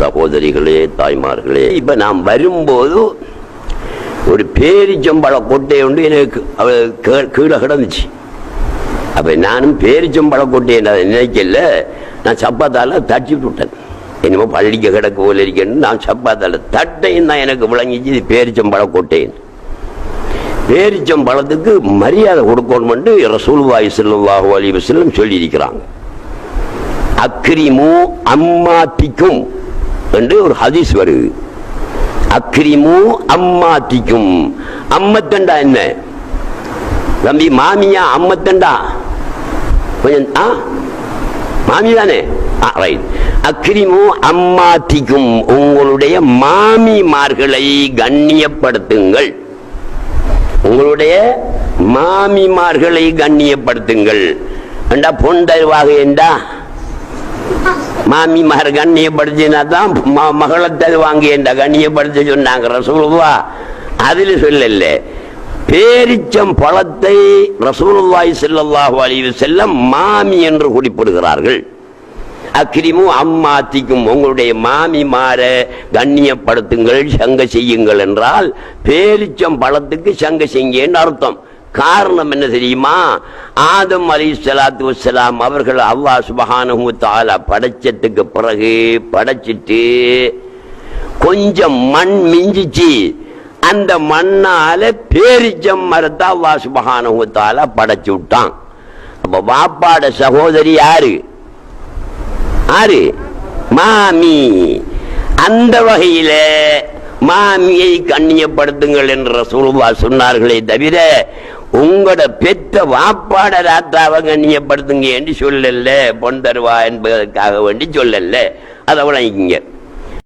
சகோதரிகளே, தாய்மார்களே, இப்ப நாம் வரும்போது ஒரு பேரிச்சம்பழ கொட்டை ஒன்று எனக்கு கீழே கிடந்துச்சு. அப்ப நானும் பேரிச்சம்பழ கொட்டையை நினைக்கல, நான் சப்பாத்தால தட்டி விட்டேன். என்னமோ பள்ளிக்கு கிடக்கு போல இருக்கேன்னு நான் சப்பாத்தால தட்டையும் தான் எனக்கு விளங்கிச்சு இது பேரிச்சம்பழ கொட்டைன்னு. பேரிச்சம்பழத்துக்கு மரியாதை கொடுக்கணும் ரசூலுல்லாஹி ஸல்லல்லாஹு அலைஹி வஸல்லம் சொல்லி இருக்கிறாங்க. அக்ரிமு அம்மாத்திக்கும் என்று ஒரு ஹதீஸ் வருது. அக்ரிமு அம்மாத்திக்கும். அம்மத்தண்டா என்ன தம்பி? மாமியா அம்மத்தண்டா? கொஞ்சம் மாமி தானே? அக்ரிமு அம்மாத்திக்கும், உங்களுடைய மாமிமார்களை கண்ணியப்படுத்துங்கள். உங்களுடைய மாமிமார்களை கண்ணியப்படுத்துங்கள். பொன் தருவாக என்றா மாமிமார் கண்ணியப்படுத்தினா தான் மகளை தருவாங்க என்ற கண்ணியப்படுத்த சொன்னாங்க ரசூலுல்லாஹ். அதுல சொல்லல, பேரிச்சம் பழத்தை ரசூலுல்லாஹி ஸல்லல்லாஹு அலைஹி வஸல்லம் மாமி என்று குறிப்பிடுகிறார்கள். அக்ரிமு அம்மாத்திக்கும், உங்களுடைய மாமிமார கண்ணியப்படுத்துங்கள், சங்க செய்யுங்கள் என்றால் பேரிச்சம் பழத்துக்கு சங்க செய்யுங்கன்னு அர்த்தம். காரணம் என்ன தெரியுமா? ஆதம் அலைஹிஸ்ஸலாத்து வஸ்ஸலாம் அவர்கள் அல்லாஹ் சுப்ஹானஹு வ தஆலா படைச்சதுக்கு பிறகு படைச்சிட்டு கொஞ்சம் மண் மிஞ்சிச்சு. அந்த மண்ணால பேரிச்சம் மரத்தை அல்லாஹ் சுப்ஹானஹு வ தஆலா படைச்சு விட்டான். அப்ப வாப்பாட சகோதரி யாரு? யாரு? மாமி. அந்த வகையில மாமியை கண்ணியப்படுத்துங்கள் என்று ரசூலுல்லாஹ் சொன்னார்களே தவிர உங்களோட பெற்ற வாப்பாட ராத்தாவை கண்ணியப்படுத்துங்க என்று சொல்லல. பொன் தருவா என்பதற்காக வேண்டி சொல்லல. அதை விளங்கிங்க.